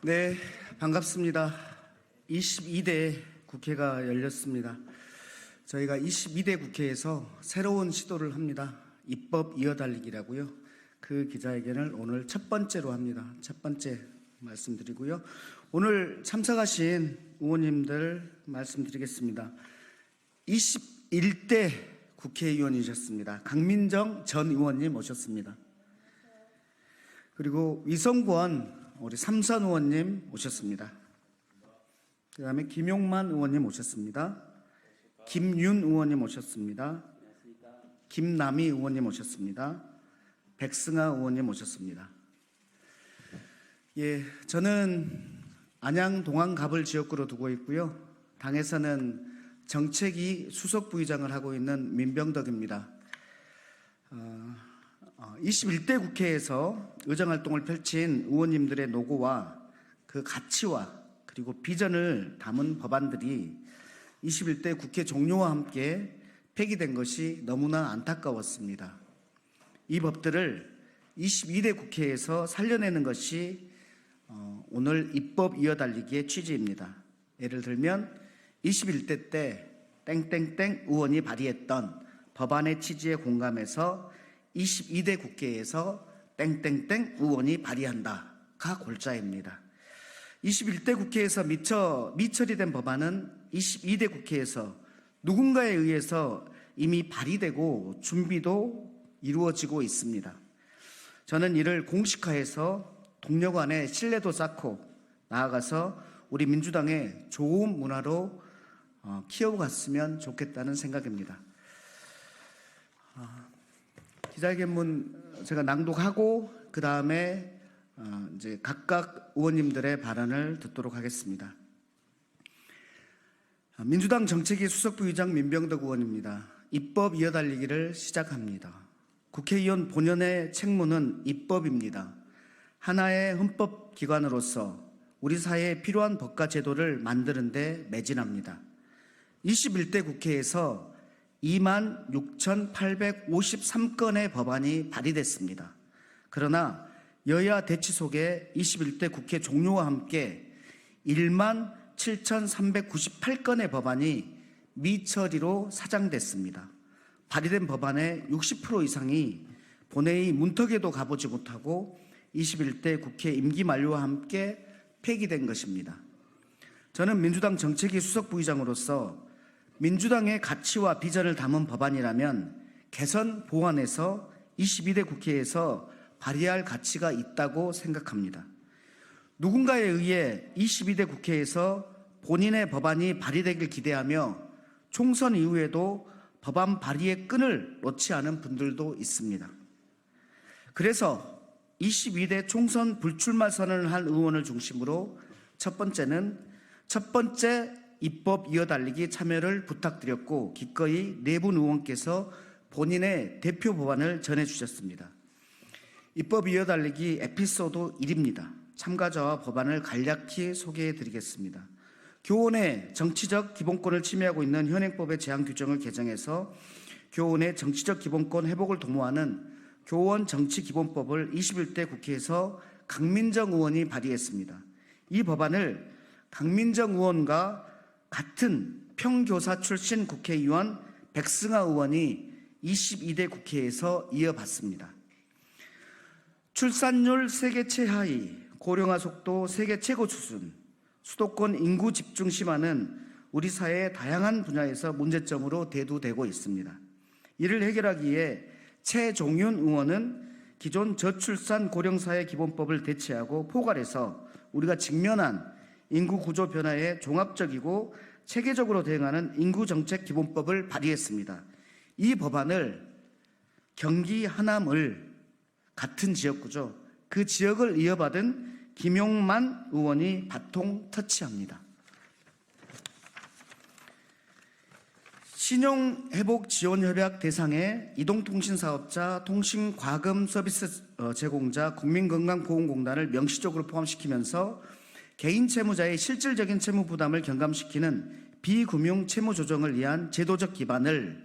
네, 반갑습니다. 22대 국회가 열렸습니다. 저희가 22대 국회에서 새로운 시도를 합니다. 입법 이어달리기라고요. 그 기자회견을 오늘 첫 번째로 합니다. 첫 번째 말씀드리고요. 오늘 참석하신 의원님들 말씀드리겠습니다. 21대 국회의원이셨습니다. 강민정 전 의원님 오셨습니다. 그리고 위성권 우리 삼선 의원님 오셨습니다. 그 다음에 김용만 의원님 오셨습니다. 김윤 의원님 오셨습니다. 김남희 의원님 오셨습니다. 백승아 의원님 오셨습니다. 예, 저는 안양 동안갑을 지역구로 두고 있고요. 당에서는 정책위 수석부의장을 하고 있는 민병덕입니다. 21대 국회에서 의정활동을 펼친 의원님들의 노고와 그 가치와 그리고 비전을 담은 법안들이 21대 국회 종료와 함께 폐기된 것이 너무나 안타까웠습니다. 이 법들을 22대 국회에서 살려내는 것이 오늘 입법 이어달리기의 취지입니다. 예를 들면 21대 때 땡땡땡 의원이 발의했던 법안의 취지에 공감해서 22대 국회에서 땡땡땡 의원이 발의한다가 골자입니다. 21대 국회에서 미처리된 법안은 22대 국회에서 누군가에 의해서 이미 발의되고 준비도 이루어지고 있습니다. 저는 이를 공식화해서 동료 간의 신뢰도 쌓고 나아가서 우리 민주당의 좋은 문화로 키워갔으면 좋겠다는 생각입니다. 기자회견문 제가 낭독하고 그 다음에 이제 각각 의원님들의 발언을 듣도록 하겠습니다. 민주당 정책위 수석부의장 민병덕 의원입니다. 입법 이어달리기를 시작합니다. 국회의원 본연의 책무는 입법입니다. 하나의 헌법기관으로서 우리 사회에 필요한 법과 제도를 만드는 데 매진합니다. 21대 국회에서 26,853건의 법안이 발의됐습니다. 그러나 여야 대치 속에 21대 국회 종료와 함께 17,398건의 법안이 미처리로 사장됐습니다. 발의된 법안의 60% 이상이 본회의 문턱에도 가보지 못하고 21대 국회 임기 만료와 함께 폐기된 것입니다. 저는 민주당 정책위 수석부의장으로서 민주당의 가치와 비전을 담은 법안이라면 개선 보완해서 22대 국회에서 발의할 가치가 있다고 생각합니다. 누군가에 의해 22대 국회에서 본인의 법안이 발의되길 기대하며 총선 이후에도 법안 발의의 끈을 놓지 않은 분들도 있습니다. 그래서 22대 총선 불출마 선언을 한 의원을 중심으로 첫 번째 입법 이어달리기 참여를 부탁드렸고 기꺼이 네 분 의원께서 본인의 대표 법안을 전해주셨습니다. 입법 이어달리기 에피소드 1입니다. 참가자와 법안을 간략히 소개해드리겠습니다. 교원의 정치적 기본권을 침해하고 있는 현행법의 제한 규정을 개정해서 교원의 정치적 기본권 회복을 도모하는 교원 정치기본법을 21대 국회에서 강민정 의원이 발의했습니다. 이 법안을 강민정 의원과 같은 평교사 출신 국회의원 백승아 의원이 22대 국회에서 이어받습니다. 출산율 세계 최하위, 고령화 속도 세계 최고 수준, 수도권 인구 집중 심화는 우리 사회의 다양한 분야에서 문제점으로 대두되고 있습니다. 이를 해결하기 위해 최종윤 의원은 기존 저출산 고령사회 기본법을 대체하고 포괄해서 우리가 직면한 인구 구조 변화에 종합적이고 체계적으로 대응하는 인구정책 기본법을 발의했습니다. 이 법안을 경기 하남을 같은 지역구죠. 그 지역을 이어받은 김용만 의원이 바통 터치합니다. 신용회복지원협약 대상의 이동통신사업자, 통신과금 서비스 제공자, 국민건강보험공단을 명시적으로 포함시키면서 개인 채무자의 실질적인 채무 부담을 경감시키는 비금융 채무 조정을 위한 제도적 기반을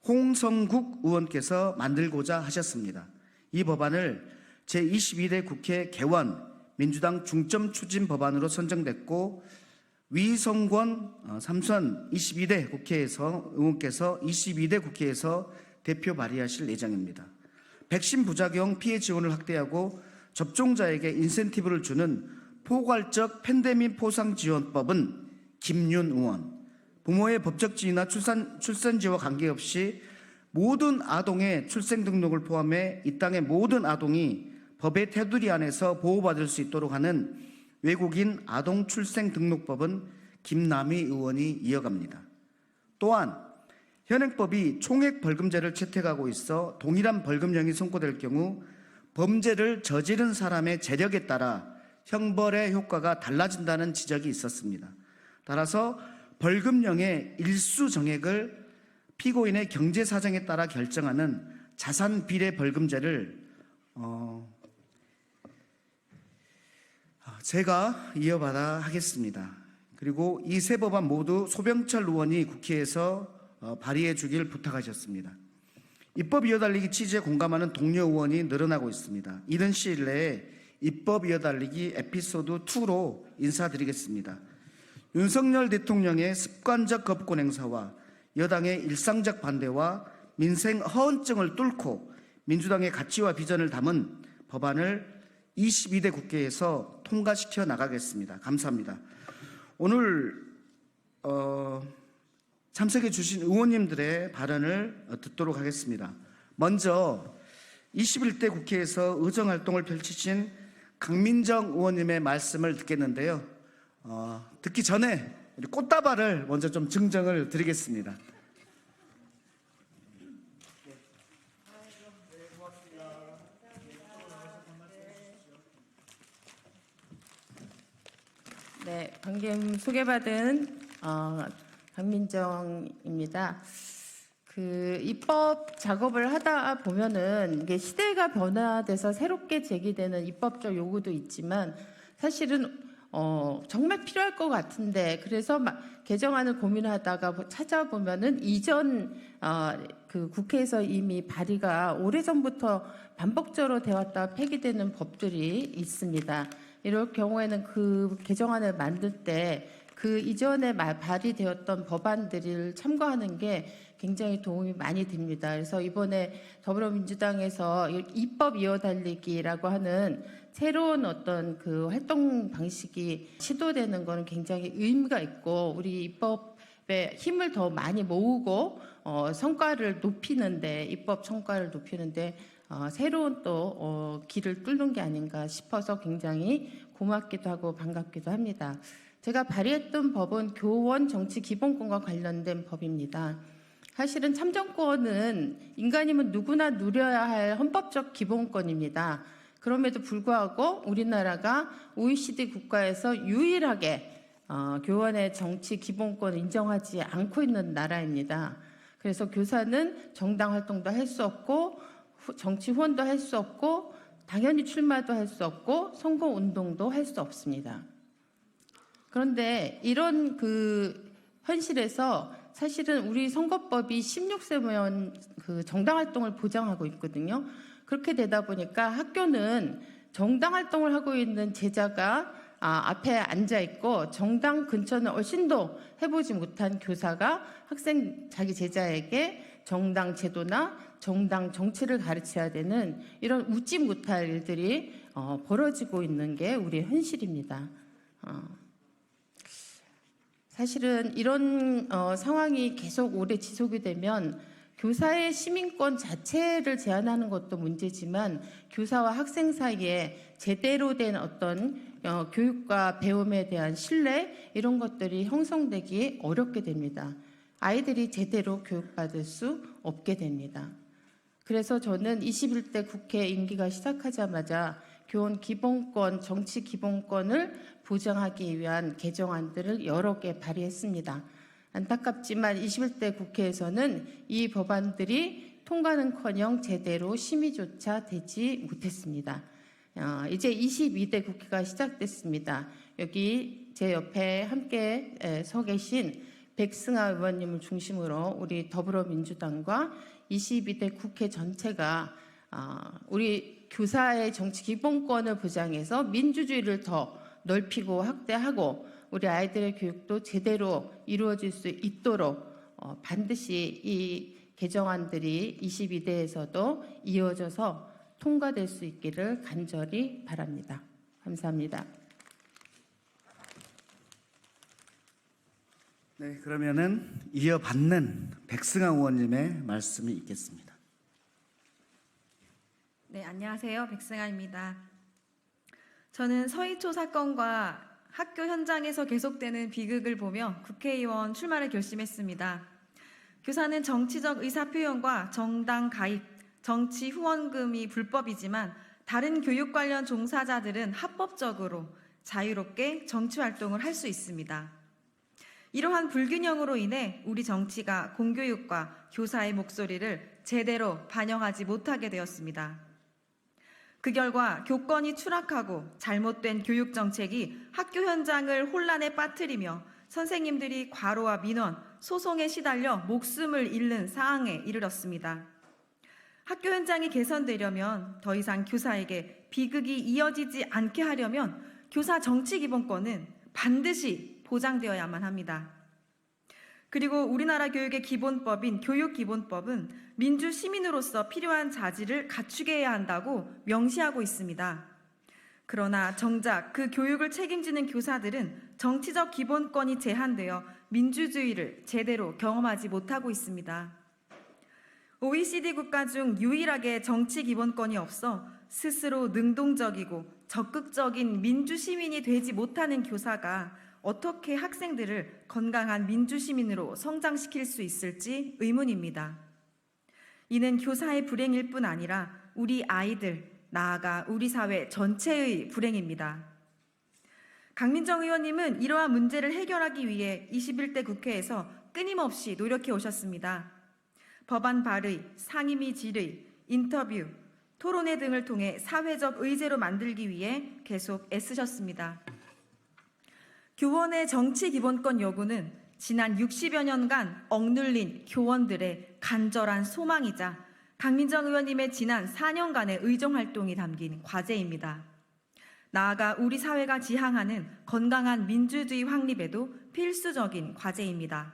홍성국 의원께서 만들고자 하셨습니다. 이 법안을 제22대 국회 개원 민주당 중점 추진 법안으로 선정됐고 위성권 삼선 22대 국회에서 의원께서 22대 국회에서 대표 발의하실 예정입니다. 백신 부작용 피해 지원을 확대하고 접종자에게 인센티브를 주는 포괄적 팬데믹 포상지원법은 김윤 의원, 부모의 법적 지위나 출산지와 관계없이 모든 아동의 출생 등록을 포함해 이 땅의 모든 아동이 법의 테두리 안에서 보호받을 수 있도록 하는 외국인 아동 출생 등록법은 김남희 의원이 이어갑니다. 또한 현행법이 총액 벌금제를 채택하고 있어 동일한 벌금형이 선고될 경우 범죄를 저지른 사람의 재력에 따라 형벌의 효과가 달라진다는 지적이 있었습니다. 따라서 벌금형의 일수 정액을 피고인의 경제 사정에 따라 결정하는 자산 비례 벌금제를 제가 이어받아 하겠습니다. 그리고 이 세 법안 모두 소병철 의원이 국회에서 발의해 주길 부탁하셨습니다. 입법 이어달리기 취지에 공감하는 동료 의원이 늘어나고 있습니다. 이른 시일 내에 입법 이어달리기 에피소드 2로 인사드리겠습니다. 윤석열 대통령의 습관적 거부권 행사와 여당의 일상적 반대와 민생 허언증을 뚫고 민주당의 가치와 비전을 담은 법안을 22대 국회에서 통과시켜 나가겠습니다. 감사합니다. 오늘 참석해 주신 의원님들의 발언을 듣도록 하겠습니다. 먼저 21대 국회에서 의정활동을 펼치신 강민정 의원님의 말씀을 듣겠는데요. 듣기 전에 꽃다발을 먼저 좀 증정을 드리겠습니다. 네, 방금 소개받은 강민정입니다. 그 입법 작업을 하다 보면은 이게 시대가 변화돼서 새롭게 제기되는 입법적 요구도 있지만 사실은 정말 필요할 것 같은데 그래서 개정안을 고민하다가 찾아보면은 이전 그 국회에서 이미 발의가 오래전부터 반복적으로 되었다 폐기되는 법들이 있습니다. 이럴 경우에는 그 개정안을 만들 때 그 이전에 발의되었던 법안들을 참고하는 게 굉장히 도움이 많이 됩니다. 그래서 이번에 더불어민주당에서 입법 이어달리기라고 하는 새로운 어떤 그 활동 방식이 시도되는 것은 굉장히 의미가 있고 우리 입법에 힘을 더 많이 모으고 성과를 높이는데 입법 성과를 높이는데 새로운 또 길을 뚫는 게 아닌가 싶어서 굉장히 고맙기도 하고 반갑기도 합니다. 제가 발의했던 법은 교원 정치 기본권과 관련된 법입니다. 사실은 참정권은 인간이면 누구나 누려야 할 헌법적 기본권입니다. 그럼에도 불구하고 우리나라가 OECD 국가에서 유일하게 교원의 정치 기본권을 인정하지 않고 있는 나라입니다. 그래서 교사는 정당 활동도 할 수 없고 정치 후원도 할 수 없고 당연히 출마도 할 수 없고 선거 운동도 할 수 없습니다. 그런데 이런 그 현실에서 사실은 우리 선거법이 16세면 그 정당 활동을 보장하고 있거든요. 그렇게 되다 보니까 학교는 정당 활동을 하고 있는 제자가 앞에 앉아 있고 정당 근처는 얼씬도 해보지 못한 교사가 학생 자기 제자에게 정당 제도나 정당 정치를 가르쳐야 되는 이런 웃지 못할 일들이 벌어지고 있는 게 우리의 현실입니다. 사실은 이런 상황이 계속 오래 지속이 되면 교사의 시민권 자체를 제한하는 것도 문제지만 교사와 학생 사이에 제대로 된 어떤 교육과 배움에 대한 신뢰 이런 것들이 형성되기 어렵게 됩니다. 아이들이 제대로 교육받을 수 없게 됩니다. 그래서 저는 21대 국회 임기가 시작하자마자 교원 기본권, 정치 기본권을 보장하기 위한 개정안들을 여러 개 발의했습니다. 안타깝지만 21대 국회에서는 이 법안들이 통과는커녕 제대로 심의조차 되지 못했습니다. 이제 22대 국회가 시작됐습니다. 여기 제 옆에 함께 서 계신 백승아 의원님을 중심으로 우리 더불어민주당과 22대 국회 전체가 우리 교사의 정치 기본권을 보장해서 민주주의를 더 넓히고 확대하고 우리 아이들의 교육도 제대로 이루어질 수 있도록 반드시 이 개정안들이 22대에서도 이어져서 통과될 수 있기를 간절히 바랍니다. 감사합니다. 네, 그러면은 이어받는 백승아 의원님의 말씀이 있겠습니다. 네, 안녕하세요. 백승아입니다. 저는 서희초 사건과 학교 현장에서 계속되는 비극을 보며 국회의원 출마를 결심했습니다. 교사는 정치적 의사표현과 정당 가입, 정치 후원금이 불법이지만 다른 교육 관련 종사자들은 합법적으로 자유롭게 정치 활동을 할 수 있습니다. 이러한 불균형으로 인해 우리 정치가 공교육과 교사의 목소리를 제대로 반영하지 못하게 되었습니다. 그 결과 교권이 추락하고 잘못된 교육 정책이 학교 현장을 혼란에 빠뜨리며 선생님들이 과로와 민원, 소송에 시달려 목숨을 잃는 상황에 이르렀습니다. 학교 현장이 개선되려면 더 이상 교사에게 비극이 이어지지 않게 하려면 교사 정치 기본권은 반드시 보장되어야만 합니다. 그리고 우리나라 교육의 기본법인 교육기본법은 민주 시민으로서 필요한 자질을 갖추게 해야 한다고 명시하고 있습니다. 그러나 정작 그 교육을 책임지는 교사들은 정치적 기본권이 제한되어 민주주의를 제대로 경험하지 못하고 있습니다. OECD 국가 중 유일하게 정치 기본권이 없어 스스로 능동적이고 적극적인 민주시민이 되지 못하는 교사가 어떻게 학생들을 건강한 민주시민으로 성장시킬 수 있을지 의문입니다. 이는 교사의 불행일 뿐 아니라 우리 아이들, 나아가 우리 사회 전체의 불행입니다. 강민정 의원님은 이러한 문제를 해결하기 위해 21대 국회에서 끊임없이 노력해 오셨습니다. 법안 발의, 상임위 질의, 인터뷰, 토론회 등을 통해 사회적 의제로 만들기 위해 계속 애쓰셨습니다. 교원의 정치 기본권 요구는 지난 60여 년간 억눌린 교원들의 간절한 소망이자 강민정 의원님의 지난 4년간의 의정활동이 담긴 과제입니다. 나아가 우리 사회가 지향하는 건강한 민주주의 확립에도 필수적인 과제입니다.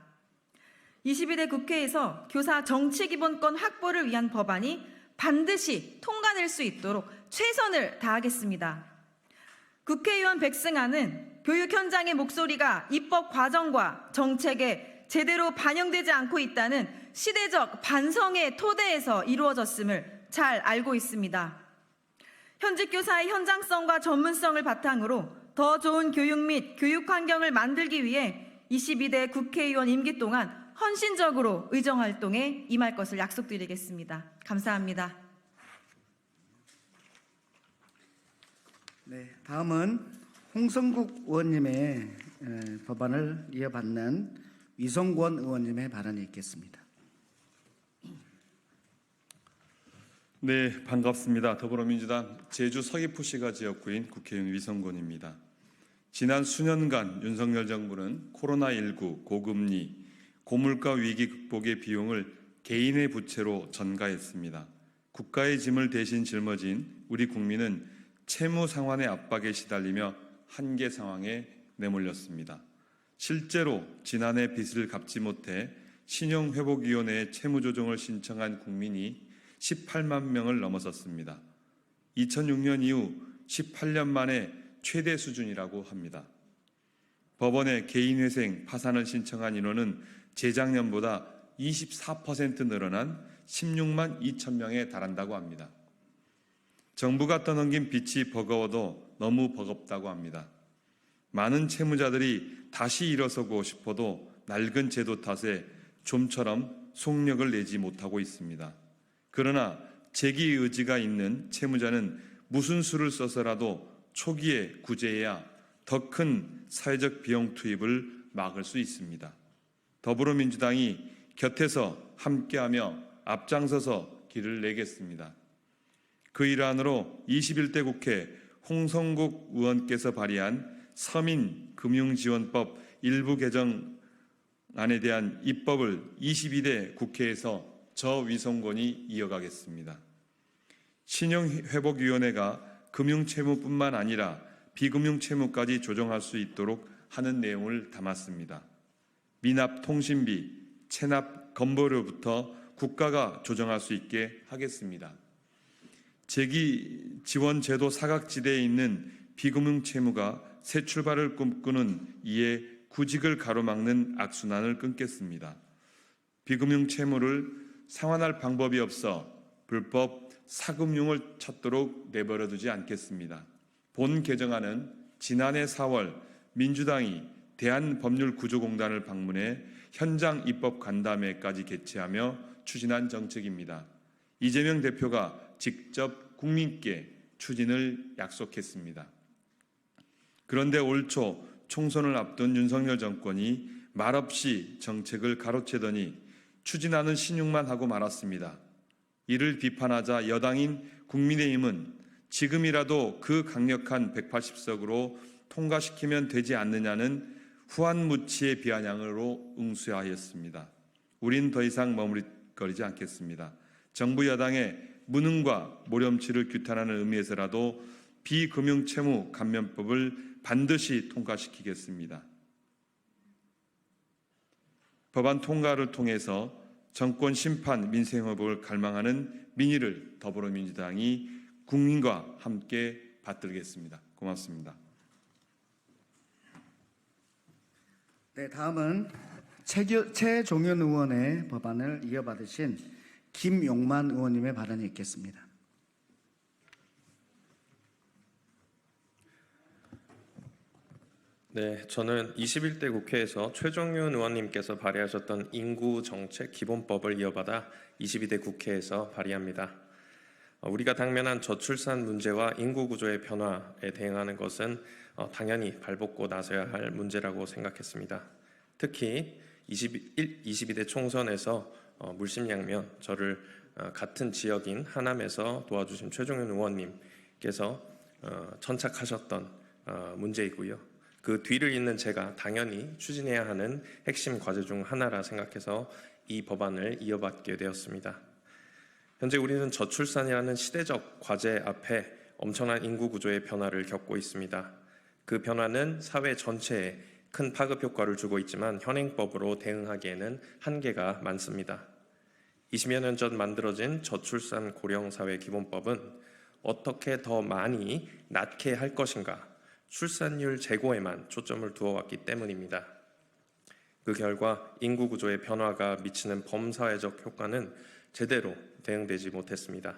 22대 국회에서 교사 정치 기본권 확보를 위한 법안이 반드시 통과될 수 있도록 최선을 다하겠습니다. 국회의원 백승아는 교육 현장의 목소리가 입법 과정과 정책에 제대로 반영되지 않고 있다는 시대적 반성의 토대에서 이루어졌음을 잘 알고 있습니다. 현직 교사의 현장성과 전문성을 바탕으로 더 좋은 교육 및 교육 환경을 만들기 위해 22대 국회의원 임기 동안 헌신적으로 의정활동에 임할 것을 약속드리겠습니다. 감사합니다. 네, 다음은 홍성국 의원님의 법안을 이어받는 위성권 의원님의 발언이 있겠습니다. 네, 반갑습니다. 더불어민주당 제주 서귀포시가 지역구인 국회의원 위성권입니다. 지난 수년간 윤석열 정부는 코로나19, 고금리, 고물가 위기 극복의 비용을 개인의 부채로 전가했습니다. 국가의 짐을 대신 짊어진 우리 국민은 채무 상환의 압박에 시달리며 한계 상황에 내몰렸습니다. 실제로 지난해 빚을 갚지 못해 신용회복위원회에 채무조정을 신청한 국민이 18만 명을 넘어섰습니다. 2006년 이후 18년 만에 최대 수준이라고 합니다. 법원에 개인회생, 파산을 신청한 인원은 재작년보다 24% 늘어난 16만 2천 명에 달한다고 합니다. 정부가 떠넘긴 빚이 버거워도 너무 버겁다고 합니다. 많은 채무자들이 다시 일어서고 싶어도 낡은 제도 탓에 좀처럼 속력을 내지 못하고 있습니다. 그러나 재기 의지가 있는 채무자는 무슨 수를 써서라도 초기에 구제해야 더 큰 사회적 비용 투입을 막을 수 있습니다. 더불어민주당이 곁에서 함께하며 앞장서서 길을 내겠습니다. 그 일환으로 21대 국회 홍성국 의원께서 발의한 서민금융지원법 일부 개정안에 대한 입법을 22대 국회에서 저 위성권이 이어가겠습니다. 신용회복위원회가 금융채무뿐만 아니라 비금융채무까지 조정할 수 있도록 하는 내용을 담았습니다. 미납 통신비, 체납 건보료부터 국가가 조정할 수 있게 하겠습니다. 재기 지원 제도 사각지대에 있는 비금융 채무가 새 출발을 꿈꾸는 이에 구직을 가로막는 악순환을 끊겠습니다. 비금융 채무를 상환할 방법이 없어 불법 사금융을 찾도록 내버려두지 않겠습니다. 본 개정안은 지난해 4월 민주당이 대한법률구조공단을 방문해 현장 입법 간담회까지 개최하며 추진한 정책입니다. 이재명 대표가 직접 국민께 추진을 약속했습니다. 그런데 올 초 총선을 앞둔 윤석열 정권이 말없이 정책을 가로채더니 추진하는 신용만 하고 말았습니다. 이를 비판하자 여당인 국민의힘은 지금이라도 그 강력한 180석으로 통과시키면 되지 않느냐는 후한무치의 비아냥으로 응수하였습니다. 우린 더 이상 머무르거리지 않겠습니다. 정부 여당의 무능과 모렴치를 규탄하는 의미에서라도 비금융채무 감면법을 반드시 통과시키겠습니다. 법안 통과를 통해서 정권 심판, 민생 회복을 갈망하는 민의를 더불어민주당이 국민과 함께 받들겠습니다. 고맙습니다. 네, 다음은 최종윤 의원의 법안을 이어받으신 김용만 의원님의 발언이 있겠습니다. 네, 저는 21대 국회에서 최종윤 의원님께서 발의하셨던 인구정책 기본법을 이어받아 22대 국회에서 발의합니다. 우리가 당면한 저출산 문제와 인구구조의 변화에 대응하는 것은 당연히 발벗고 나서야 할 문제라고 생각했습니다. 특히 22대 총선에서 물심양면 저를 같은 지역인 하남에서 도와주신 최종윤 의원님께서 천착하셨던 문제이고요. 그 뒤를 잇는 제가 당연히 추진해야 하는 핵심 과제 중 하나라 생각해서 이 법안을 이어받게 되었습니다. 현재 우리는 저출산이라는 시대적 과제 앞에 엄청난 인구 구조의 변화를 겪고 있습니다. 그 변화는 사회 전체에 큰 파급 효과를 주고 있지만 현행법으로 대응하기에는 한계가 많습니다. 20여 년 전 만들어진 저출산 고령사회 기본법은 어떻게 더 많이 낳게 할 것인가, 출산율 제고에만 초점을 두어왔기 때문입니다. 그 결과 인구 구조의 변화가 미치는 범사회적 효과는 제대로 대응되지 못했습니다.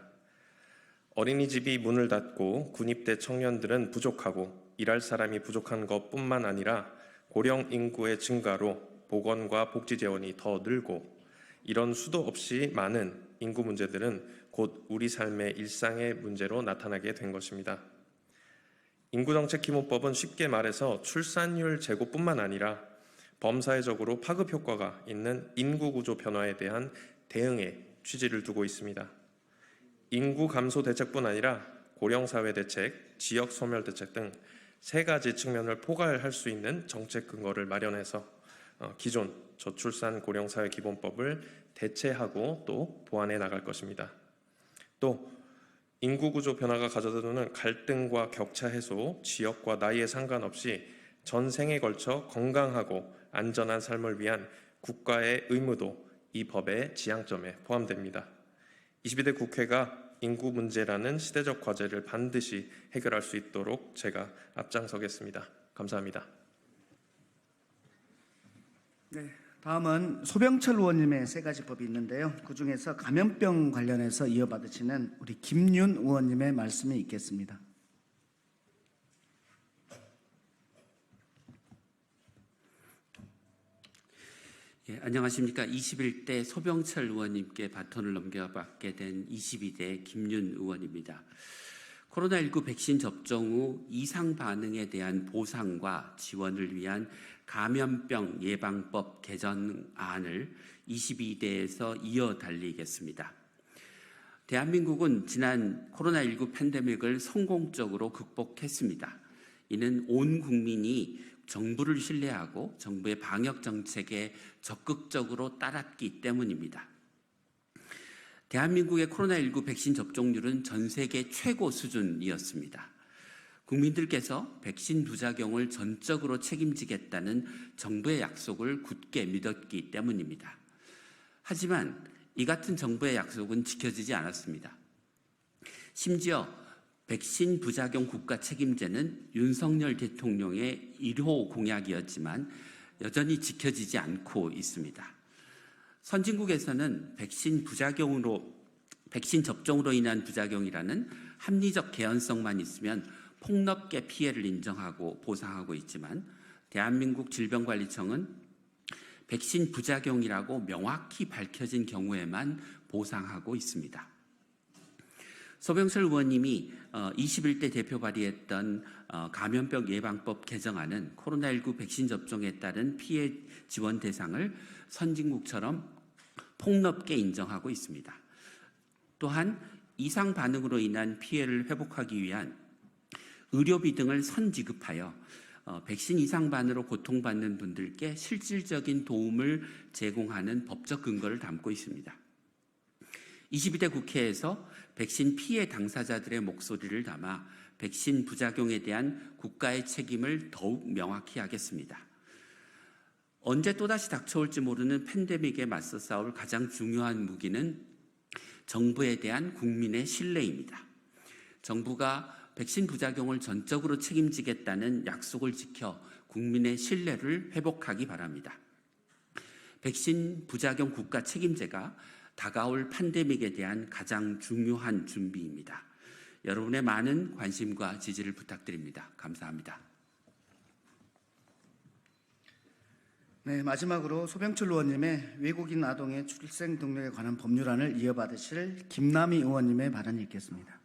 어린이집이 문을 닫고 군입대 청년들은 부족하고 일할 사람이 부족한 것뿐만 아니라 고령 인구의 증가로 보건과 복지 재원이 더 늘고 이런 수도 없이 많은 인구 문제들은 곧 우리 삶의 일상의 문제로 나타나게 된 것입니다. 인구정책 기본법은 쉽게 말해서 출산율 제고뿐만 아니라 범사회적으로 파급 효과가 있는 인구구조 변화에 대한 대응에 취지를 두고 있습니다. 인구 감소 대책뿐 아니라 고령사회 대책, 지역 소멸 대책 등 세 가지 측면을 포괄할 수 있는 정책 근거를 마련해서 기존 저출산 고령사회 기본법을 대체하고 또 보완해 나갈 것입니다. 또 인구구조 변화가 가져다주는 갈등과 격차 해소, 지역과 나이에 상관없이 전생에 걸쳐 건강하고 안전한 삶을 위한 국가의 의무도 이 법의 지향점에 포함됩니다. 22대 국회가 인구 문제라는 시대적 과제를 반드시 해결할 수 있도록 제가 앞장서겠습니다. 감사합니다. 네, 다음은 소병철 의원님의 세 가지 법이 있는데요. 그중에서 감염병 관련해서 이어받으시는 우리 김윤 의원님의 말씀이 있겠습니다. 예, 안녕하십니까. 21대 소병철 의원님께 바톤을 넘겨받게 된 22대 김윤 의원입니다. 코로나19 백신 접종 후 이상 반응에 대한 보상과 지원을 위한 감염병 예방법 개정안을 22대에서 이어 달리겠습니다. 대한민국은 지난 코로나19 팬데믹을 성공적으로 극복했습니다. 이는 온 국민이 정부를 신뢰하고 정부의 방역 정책에 적극적으로 따랐기 때문입니다. 대한민국의 코로나19 백신 접종률은 전 세계 최고 수준이었습니다. 국민들께서 백신 부작용을 전적으로 책임지겠다는 정부의 약속을 굳게 믿었기 때문입니다. 하지만 이 같은 정부의 약속은 지켜지지 않았습니다. 심지어 백신 부작용 국가 책임제는 윤석열 대통령의 1호 공약이었지만 여전히 지켜지지 않고 있습니다. 선진국에서는 백신 접종으로 인한 부작용이라는 합리적 개연성만 있으면 폭넓게 피해를 인정하고 보상하고 있지만 대한민국 질병관리청은 백신 부작용이라고 명확히 밝혀진 경우에만 보상하고 있습니다. 소병철 의원님이 21대 대표 발의했던 감염병 예방법 개정안은 코로나19 백신 접종에 따른 피해 지원 대상을 선진국처럼 폭넓게 인정하고 있습니다. 또한 이상 반응으로 인한 피해를 회복하기 위한 의료비 등을 선지급하여 백신 이상 반응으로 고통받는 분들께 실질적인 도움을 제공하는 법적 근거를 담고 있습니다. 22대 국회에서 백신 피해 당사자들의 목소리를 담아 백신 부작용에 대한 국가의 책임을 더욱 명확히 하겠습니다. 언제 또다시 닥쳐올지 모르는 팬데믹에 맞서 싸울 가장 중요한 무기는 정부에 대한 국민의 신뢰입니다. 정부가 백신 부작용을 전적으로 책임지겠다는 약속을 지켜 국민의 신뢰를 회복하기 바랍니다. 백신 부작용 국가 책임제가 다가올 팬데믹에 대한 가장 중요한 준비입니다. 여러분의 많은 관심과 지지를 부탁드립니다. 감사합니다. 네, 마지막으로 소병철 의원님의 외국인 아동의 출생 등록에 관한 법률안을 이어받으실 김남희 의원님의 발언이 있겠습니다.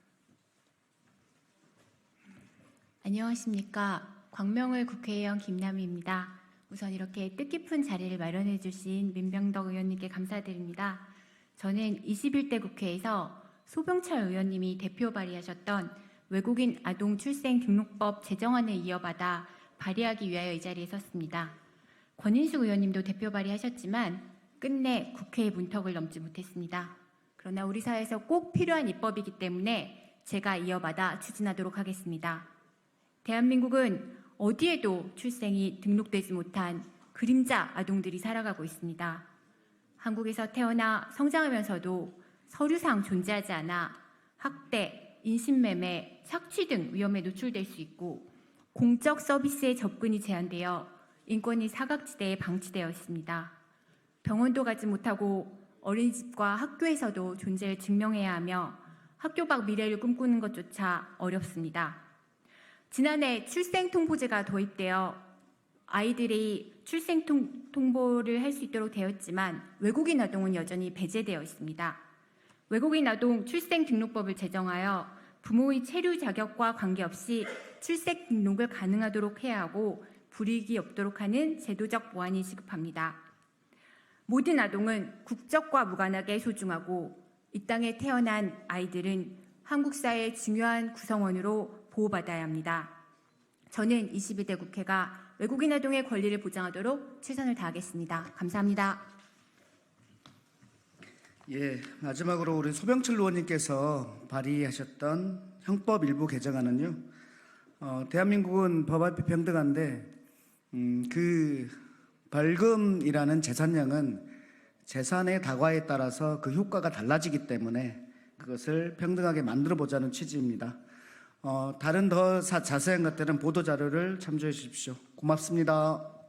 안녕하십니까. 광명을 국회의원 김남희입니다. 우선 이렇게 뜻깊은 자리를 마련해 주신 민병덕 의원님께 감사드립니다. 저는 21대 국회에서 소병철 의원님이 대표 발의하셨던 외국인 아동 출생 등록법 제정안을 이어받아 발의하기 위하여 이 자리에 섰습니다. 권인숙 의원님도 대표 발의하셨지만 끝내 국회의 문턱을 넘지 못했습니다. 그러나 우리 사회에서 꼭 필요한 입법이기 때문에 제가 이어받아 추진하도록 하겠습니다. 대한민국은 어디에도 출생이 등록되지 못한 그림자 아동들이 살아가고 있습니다. 한국에서 태어나 성장하면서도 서류상 존재하지 않아 학대, 인신매매, 착취 등 위험에 노출될 수 있고 공적 서비스의 접근이 제한되어 인권이 사각지대에 방치되어 있습니다. 병원도 가지 못하고 어린이집과 학교에서도 존재를 증명해야 하며 학교 밖 미래를 꿈꾸는 것조차 어렵습니다. 지난해 출생통보제가 도입되어 아이들이 출생통보를 할 수 있도록 되었지만 외국인 아동은 여전히 배제되어 있습니다. 외국인 아동 출생등록법을 제정하여 부모의 체류 자격과 관계없이 출생 등록을 가능하도록 해야 하고 불이익이 없도록 하는 제도적 보완이 시급합니다. 모든 아동은 국적과 무관하게 소중하고 이 땅에 태어난 아이들은 한국 사회의 중요한 구성원으로 보호받아야 합니다. 저는 22대 국회가 외국인 아동의 권리를 보장하도록 최선을 다하겠습니다. 감사합니다. 예, 마지막으로 우리 소병철 의원님께서 발의하셨던 형법 일부 개정안은요. 대한민국은 법 앞에 평등한데 그 벌금이라는 재산량은 재산의 다과에 따라서 그 효과가 달라지기 때문에 그것을 평등하게 만들어 보자는 취지입니다. 다른 더 자세한 것들은 보도 자료를 참조해 주십시오. 고맙습니다.